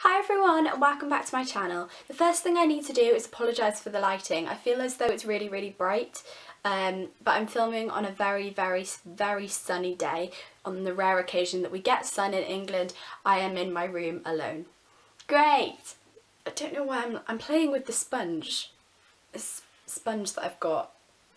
Hi everyone and welcome back to my channel. The first thing I need to do is apologise for the lighting. I feel as though it's really bright, but I'm filming on a very sunny day. On the rare occasion that we get sun in England, I am in my room alone. Great! I don't know why I'm playing with the sponge. This sponge that I've got,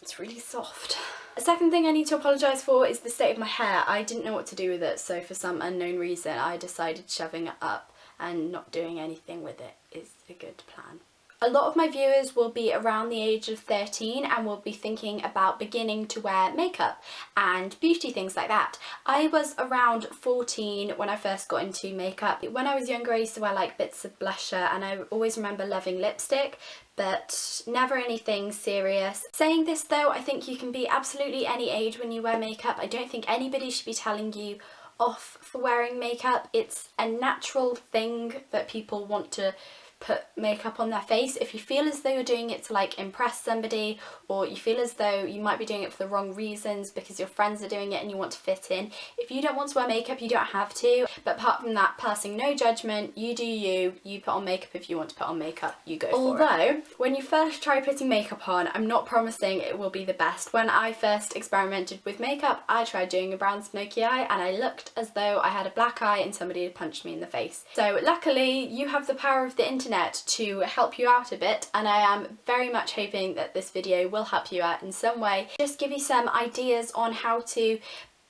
it's really soft. The second thing I need to apologise for is the state of my hair. I didn't know what to do with it, so for some unknown reason I decided shoving it up and not doing anything with it is a good plan. A lot of my viewers will be around the age of 13 and will be thinking about beginning to wear makeup and beauty things like that. I was around 14 when I first got into makeup. When I was younger I used to wear like bits of blusher and I always remember loving lipstick, but never anything serious. Saying this though, I think you can be absolutely any age when you wear makeup. I don't think anybody should be telling you off for wearing makeup. It's a natural thing that people want to put makeup on their face. If you feel as though you're doing it to like impress somebody, or you feel as though you might be doing it for the wrong reasons because your friends are doing it and you want to fit in, if you don't want to wear makeup you don't have to. But apart from that, passing no judgment, you do you put on makeup if you want to put on makeup, you go for it. Although when you first try putting makeup on, I'm not promising it will be the best. When I first experimented with makeup I tried doing a brown smoky eye and I looked as though I had a black eye and somebody had punched me in the face. So luckily you have the power of the internet to help you out a bit, and I am very much hoping that this video will help you out in some way. Just give you some ideas on how to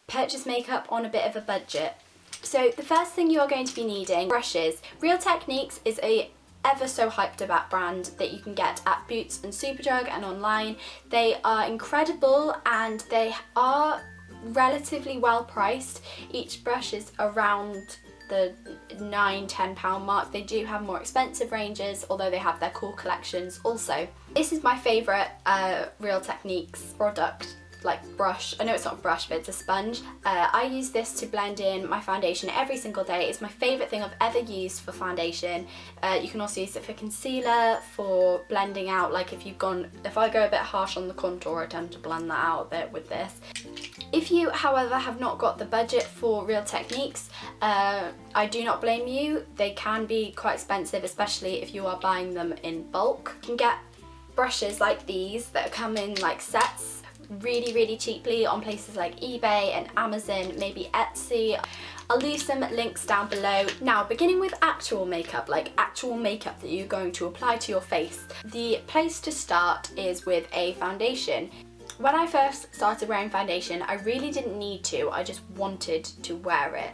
purchase makeup on a bit of a budget. So the first thing you are going to be needing, brushes. Real Techniques is a ever so hyped about brand that you can get at Boots and Superdrug and online. They are incredible and they are relatively well priced. Each brush is around the £9–10 mark. They do have more expensive ranges, although they have their cool collections also. This is my favourite Real Techniques product, like brush. I know it's not a brush, but it's a sponge. I use this to blend in my foundation every single day. It's my favourite thing I've ever used for foundation. You can also use it for concealer, for blending out, like if I go a bit harsh on the contour, I tend to blend that out a bit with this. If you, however, have not got the budget for Real Techniques, I do not blame you. They can be quite expensive, especially if you are buying them in bulk. You can get brushes like these that come in like sets really cheaply on places like eBay and Amazon, maybe Etsy. I'll leave some links down below. Now, beginning with actual makeup, like actual makeup that you're going to apply to your face, the place to start is with a foundation. When I first started wearing foundation, I really didn't need to, I just wanted to wear it.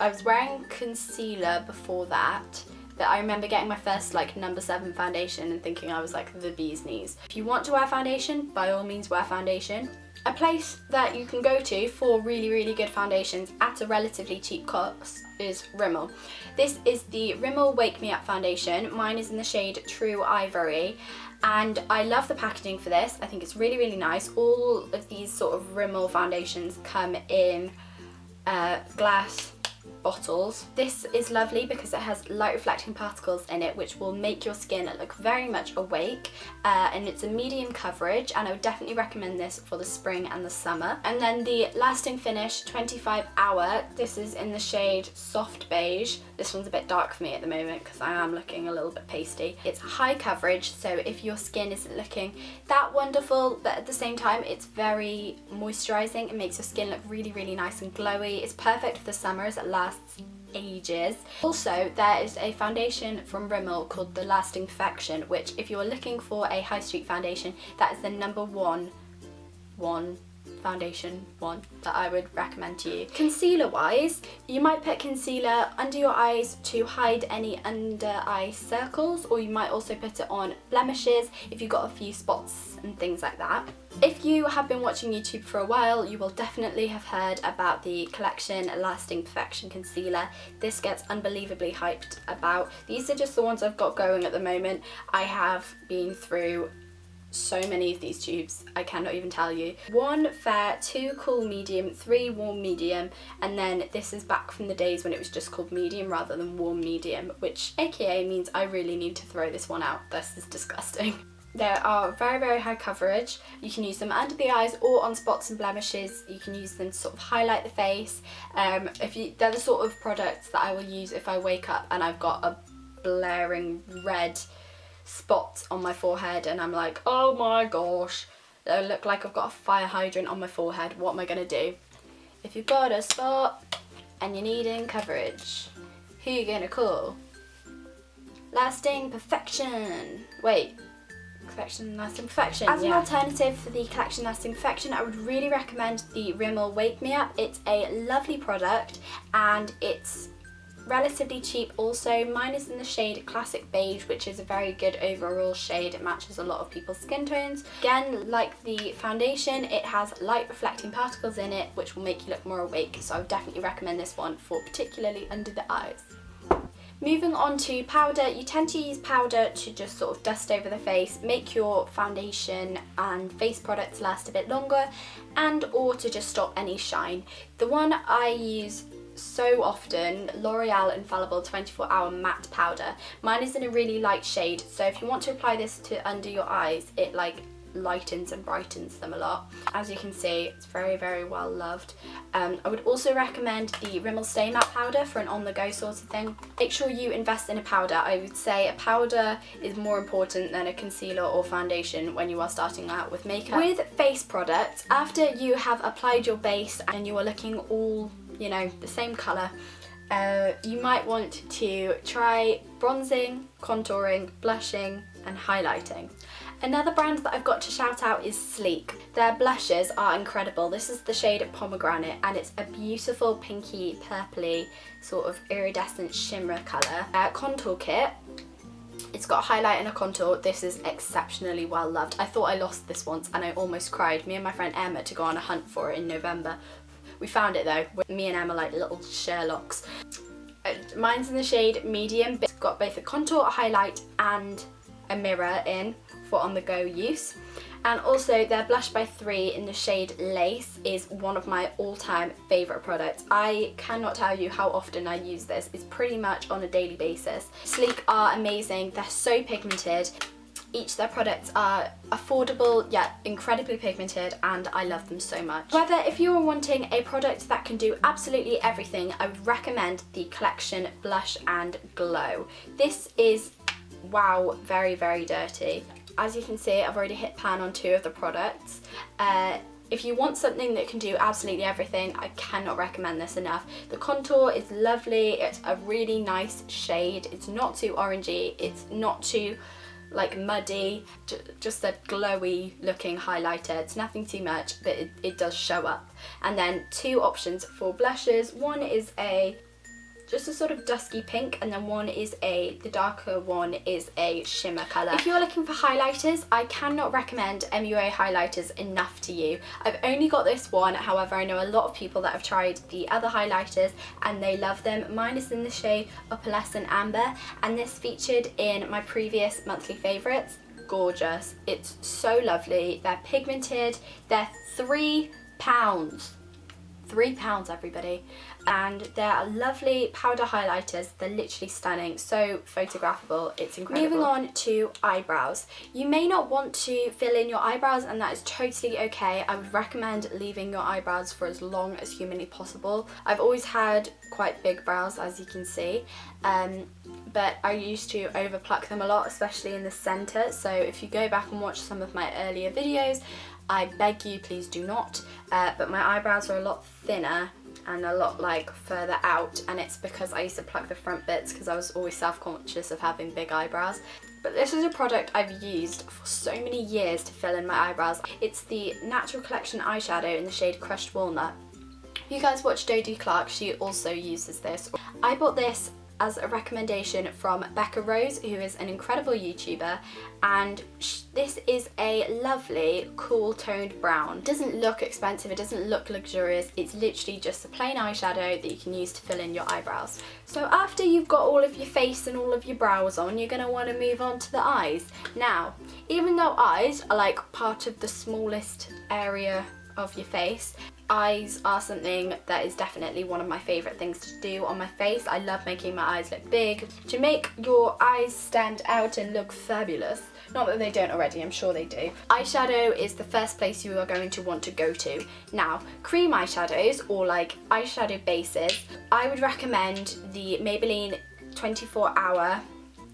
I was wearing concealer before that, but I remember getting my first like No. 7 foundation and thinking I was like the bee's knees. If you want to wear foundation, by all means wear foundation. A place that you can go to for really good foundations at a relatively cheap cost is Rimmel. This is the Rimmel Wake Me Up foundation. Mine is in the shade True Ivory. And I love the packaging for this. I think it's really nice. All of these sort of Rimmel foundations come in glass bottles. This is lovely because it has light reflecting particles in it which will make your skin look very much awake, and it's a medium coverage, and I would definitely recommend this for the spring and the summer. And then the Lasting Finish 25 Hour, this is in the shade Soft Beige. This one's a bit dark for me at the moment because I am looking a little bit pasty. It's high coverage, so if your skin isn't looking that wonderful, but at the same time it's very moisturising, it makes your skin look really nice and glowy. It's perfect for the summer as it lasts ages. Also, there is a foundation from Rimmel called the Lasting Perfection, which if you're looking for a high street foundation, that is the number one foundation that I would recommend to you. Concealer wise, you might put concealer under your eyes to hide any under eye circles, or you might also put it on blemishes if you've got a few spots and things like that. If you have been watching YouTube for a while, you will definitely have heard about the Collection Lasting Perfection Concealer. This gets unbelievably hyped about. These are just the ones I've got going at the moment. I have been through so many of these tubes, I cannot even tell you. 1 fair, 2 cool medium, 3 warm medium, and then this is back from the days when it was just called medium rather than warm medium, which aka means I really need to throw this one out. This is disgusting. They are very, very high coverage. You can use them under the eyes or on spots and blemishes. You can use them to sort of highlight the face. They're the sort of products that I will use if I wake up and I've got a blaring red spot on my forehead and I'm like, oh my gosh, I look like I've got a fire hydrant on my forehead. What am I gonna do? If you've got a spot and you're needing coverage, who are you gonna call? Lasting Perfection. Wait. Collection Lasting Perfection. As an alternative for the Collection Lasting Perfection, I would really recommend the Rimmel Wake Me Up. It's a lovely product and it's relatively cheap also. Mine is in the shade Classic Beige, which is a very good overall shade. It matches a lot of people's skin tones. Again, like the foundation, it has light reflecting particles in it which will make you look more awake, so I would definitely recommend this one for particularly under the eyes. Moving on to powder, you tend to use powder to just sort of dust over the face, make your foundation and face products last a bit longer, and or to just stop any shine. The one I use so often, L'Oreal Infallible 24-Hour Matte Powder. Mine is in a really light shade, so if you want to apply this to under your eyes, it like lightens and brightens them a lot. As you can see, it's very, very well loved. I would also recommend the Rimmel Stay Matte Powder for an on-the-go sort of thing. Make sure you invest in a powder. I would say a powder is more important than a concealer or foundation when you are starting out with makeup. With face products, after you have applied your base and you are looking all, you know, the same colour, you might want to try bronzing, contouring, blushing and highlighting. Another brand that I've got to shout out is Sleek. Their blushes are incredible. This is the shade Pomegranate and it's a beautiful pinky purpley sort of iridescent shimmer colour. Contour kit. It's got a highlight and a contour. This is exceptionally well loved. I thought I lost this once and I almost cried. Me and my friend Emma to go on a hunt for it in November. We found it though. Me and Emma like little Sherlocks. Mine's in the shade Medium. It's got both a contour, a highlight and a mirror in for on-the-go use. And also their Blush by 3 in the shade Lace is one of my all-time favourite products. I cannot tell you how often I use this. It's pretty much on a daily basis. Sleek are amazing. They're so pigmented. Each of their products are affordable yet incredibly pigmented and I love them so much. However, if you are wanting a product that can do absolutely everything, I would recommend the Collection Blush and Glow. This is, wow, very, very dirty. As you can see, I've already hit pan on 2 of the products. If you want something that can do absolutely everything, I cannot recommend this enough. The contour is lovely, it's a really nice shade, it's not too orangey, it's not too like muddy, just a glowy looking highlighter. It's nothing too much, but it does show up. And then 2 options for blushes. One is just a sort of dusky pink, and then the darker one is a shimmer colour. If you're looking for highlighters, I cannot recommend MUA highlighters enough to you. I've only got this one, however I know a lot of people that have tried the other highlighters and they love them. Mine is in the shade Opalescent Amber and this featured in my previous monthly favourites. Gorgeous. It's so lovely. They're pigmented. They're £3. £3 everybody, and they're lovely powder highlighters. They're literally stunning, so photographable, it's incredible. Moving on to eyebrows. You may not want to fill in your eyebrows and that is totally okay. I would recommend leaving your eyebrows for as long as humanly possible. I've always had quite big brows, as you can see, but I used to over pluck them a lot, especially in the centre, so if you go back and watch some of my earlier videos, I beg you, please do not, but my eyebrows are a lot thinner and a lot like further out, and it's because I used to pluck the front bits because I was always self-conscious of having big eyebrows. But this is a product I've used for so many years to fill in my eyebrows. It's the Natural Collection eyeshadow in the shade Crushed Walnut. If you guys watch Dodie Clark, she also uses this. I bought this as a recommendation from Becca Rose, who is an incredible YouTuber, and this is a lovely cool toned brown. It doesn't look expensive, it doesn't look luxurious, it's literally just a plain eyeshadow that you can use to fill in your eyebrows. So after you've got all of your face and all of your brows on, you're going to want to move on to the eyes. Now, even though eyes are like part of the smallest area of your face. Eyes are something that is definitely one of my favourite things to do on my face. I love making my eyes look big. To make your eyes stand out and look fabulous, not that they don't already, I'm sure they do, eyeshadow is the first place you are going to want to go to. Now, cream eyeshadows or like eyeshadow bases, I would recommend the Maybelline 24-hour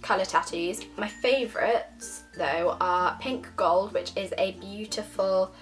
colour tattoos. My favourites though are Pink Gold, which is a beautiful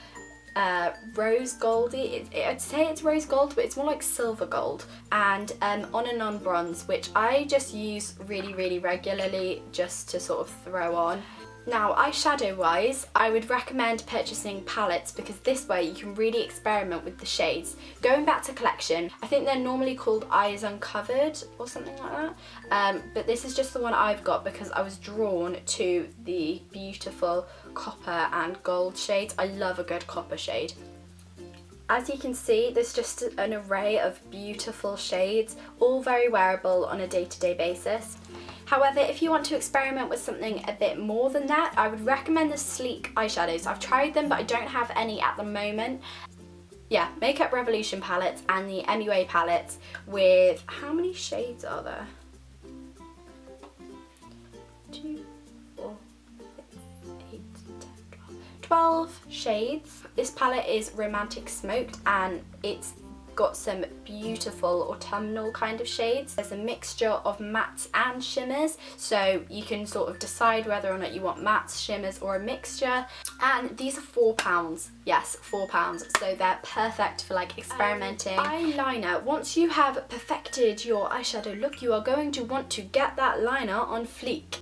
rose goldy, I'd say it's rose gold, but it's more like silver gold, and On and On Bronze, which I just use really regularly just to sort of throw on. Now, eyeshadow wise, I would recommend purchasing palettes because this way you can really experiment with the shades. Going back to collection, I think they're normally called Eyes Uncovered or something like that, but this is just the one I've got because I was drawn to the beautiful copper and gold shades. I love a good copper shade. As you can see, there's just an array of beautiful shades, all very wearable on a day-to-day basis. However, if you want to experiment with something a bit more than that, I would recommend the sleek eyeshadows. I've tried them, but I don't have any at the moment. Yeah, Makeup Revolution palettes and the MUA palettes with, how many shades are there? 2, 4, 6, 8, 10, 12 shades. This palette is Romantic Smoked and it's got some beautiful autumnal kind of shades. There's a mixture of mattes and shimmers, so you can sort of decide whether or not you want mattes, shimmers or a mixture. And these are £4. Yes, £4. So they're perfect for like experimenting. Eyeliner. Once you have perfected your eyeshadow look, you are going to want to get that liner on fleek.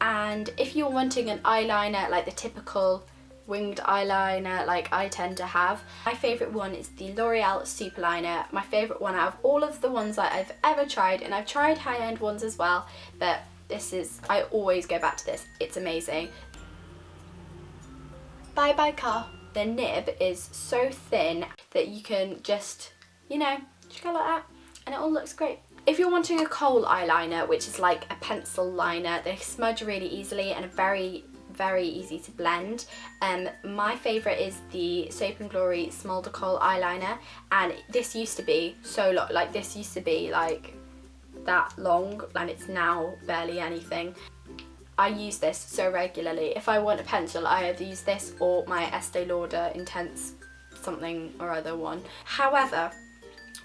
And if you're wanting an eyeliner like the typical winged eyeliner like I tend to have, my favourite one is the L'Oreal Superliner. My favourite one out of all of the ones that I've ever tried, and I've tried high-end ones as well, but this is, I always go back to this. It's amazing. Bye Bye Car. The nib is so thin that you can just, you know, just go like that and it all looks great. If you're wanting a kohl eyeliner, which is like a pencil liner, they smudge really easily and are very easy to blend. My favourite is the Soap and Glory Smolder Kohl eyeliner, and this used to be so long, like this used to be like that long, and it's now barely anything. I use this so regularly. If I want a pencil, I either use this or my Estee Lauder Intense something or other one. However,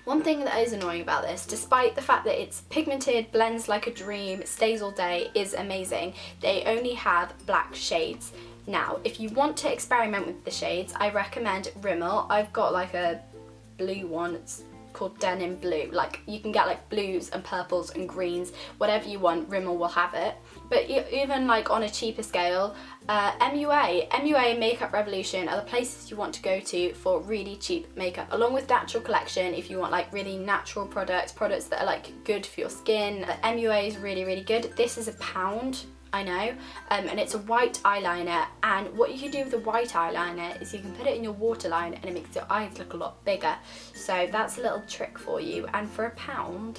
one thing that is annoying about this, despite the fact that it's pigmented, blends like a dream, stays all day, is amazing, they only have black shades. Now, if you want to experiment with the shades, I recommend Rimmel. I've got like a blue one, it's called Denim Blue. Like, you can get like blues and purples and greens, whatever you want, Rimmel will have it. But even like on a cheaper scale, MUA and Makeup Revolution are the places you want to go to for really cheap makeup, along with Natural Collection if you want like really natural products that are like good for your skin. MUA is really good. This is £1, I know, and it's a white eyeliner, and what you can do with a white eyeliner is you can put it in your waterline and it makes your eyes look a lot bigger. So that's a little trick for you, and for £1,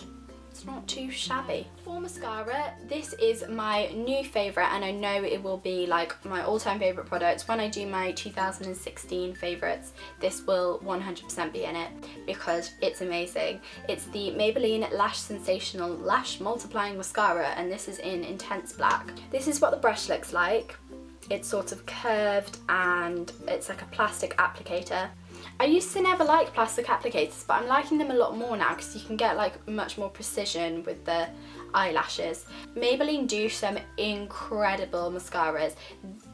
it's not too shabby. For mascara, this is my new favourite, and I know it will be like my all-time favourite product. When I do my 2016 favourites, this will 100% be in it because it's amazing. It's the Maybelline Lash Sensational Lash Multiplying Mascara, and this is in Intense Black. This is what the brush looks like. It's sort of curved and it's like a plastic applicator. I used to never like plastic applicators, but I'm liking them a lot more now because you can get like much more precision with the eyelashes. Maybelline do some incredible mascaras.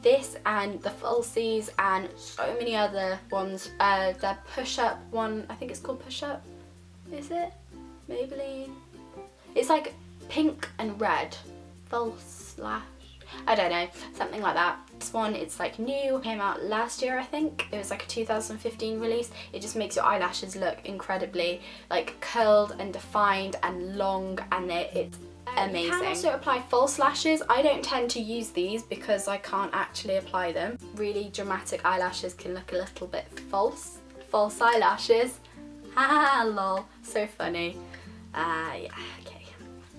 This and the Falsies and so many other ones. Their Push Up one, I think it's called Push Up. Is it? Maybelline? It's like pink and red. False Lash. I don't know, something like that. This one, it's like new, came out last year I think. It was like a 2015 release. It just makes your eyelashes look incredibly like curled and defined and long, and it's amazing. You can also apply false lashes. I don't tend to use these because I can't actually apply them. Really dramatic eyelashes can look a little bit false. False eyelashes. Haha, lol. So funny. Yeah, okay.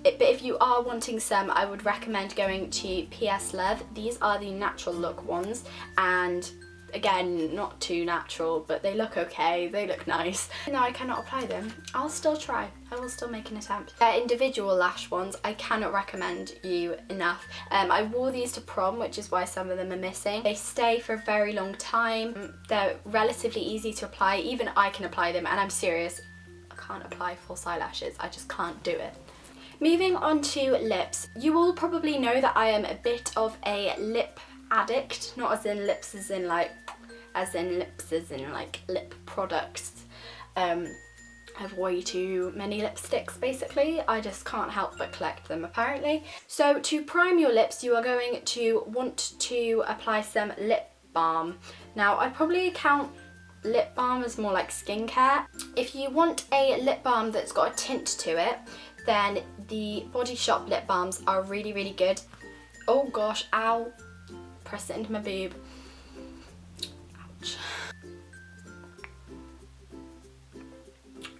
But if you are wanting some, I would recommend going to P.S.Love. These are the natural look ones, and Again, not too natural, but they look okay, they look nice. Even though I cannot apply them, I'll still try. I will still make an attempt. Individual lash ones, I cannot recommend you enough. I wore these to prom, which is why some of them are missing. They stay for a very long time. They're relatively easy to apply. Even I can apply them, and I'm serious, I can't apply false eyelashes. I just can't do it. Moving on to lips. You all probably know that I am a bit of a lip addict, not as in lips as in like, as in lips as in like lip products. I have way too many lipsticks basically. I just can't help but collect them apparently. So to prime your lips, you are going to want to apply some lip balm. Now I'd probably count lip balm as more like skincare. If you want a lip balm that's got a tint to it, then the Body Shop lip balms are really, really good. Oh gosh, ow. Press it into my boob. Ouch.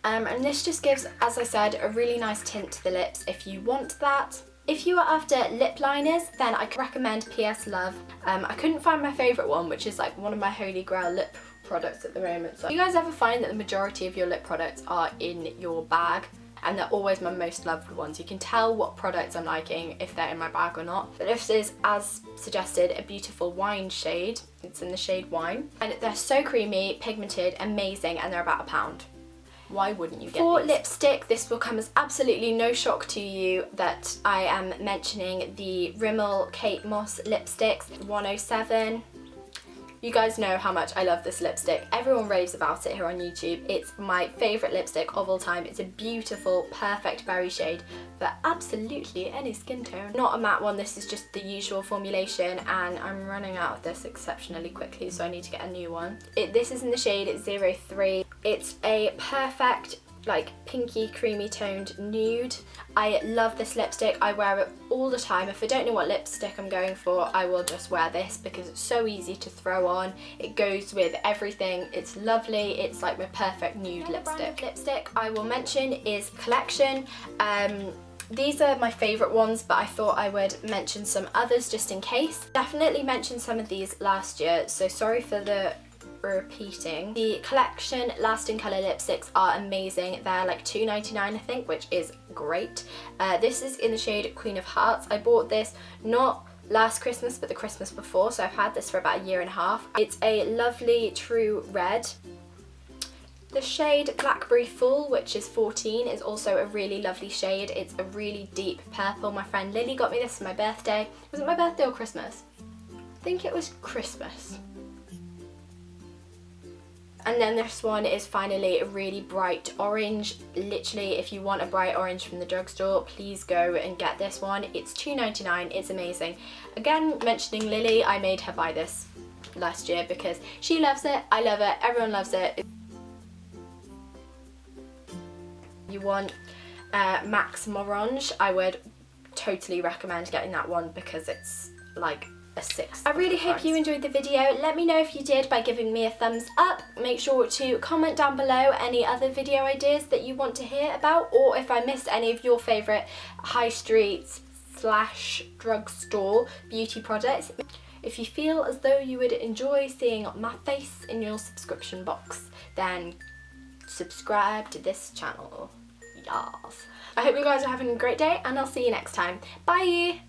And this just gives, as I said, a really nice tint to the lips if you want that. If you are after lip liners, then I could recommend P.S.Love. I couldn't find my favourite one, which is like one of my holy grail lip products at the moment. So, do you guys ever find that the majority of your lip products are in your bag? And they're always my most loved ones. You can tell what products I'm liking if they're in my bag or not. But this is, as suggested, a beautiful wine shade. It's in the shade Wine. And they're so creamy, pigmented, amazing, and they're about £1. Why wouldn't you get For these? lipstick, this will come as absolutely no shock to you that I am mentioning the Rimmel Kate Moss lipsticks 107. You guys know how much I love this lipstick. Everyone raves about it here on YouTube. It's my favourite lipstick of all time. It's a beautiful, perfect berry shade for absolutely any skin tone. Not a matte one, this is just the usual formulation, and I'm running out of this exceptionally quickly, so I need to get a new one. This is in the shade 03. It's a perfect, like, pinky creamy toned nude. I love this lipstick. I wear it all the time. If I don't know what lipstick I'm going for, I will just wear this because it's so easy to throw on. It goes with everything. It's lovely. It's like my perfect nude lipstick. Lipstick I will mention is Collection. These are my favourite ones, but I thought I would mention some others just in case. Definitely mentioned some of these last year, so sorry for the repeating. The Collection Lasting Colour lipsticks are amazing. They're like $2.99 I think, which is great. This is in the shade Queen of Hearts. I bought this not last Christmas but the Christmas before, so I've had this for about a year and a half. It's a lovely true red. The shade Blackberry Full, which is 14, is also a really lovely shade. It's a really deep purple. My friend Lily got me this for my birthday. Was it my birthday or Christmas? I think it was Christmas. And then this one is finally a really bright orange. Literally, if you want a bright orange from the drugstore, please go and get this one. It's $2.99, it's amazing. Again, mentioning Lily, I made her buy this last year because she loves it, I love it, everyone loves it. You want Max Morange, I would totally recommend getting that one because it's like a 6. I really hope you enjoyed the video. Let me know if you did by giving me a thumbs up. Make sure to comment down below any other video ideas that you want to hear about, or if I missed any of your favourite high street / drugstore beauty products. If you feel as though you would enjoy seeing my face in your subscription box, then subscribe to this channel. Yes. I hope you guys are having a great day, and I'll see you next time. Bye!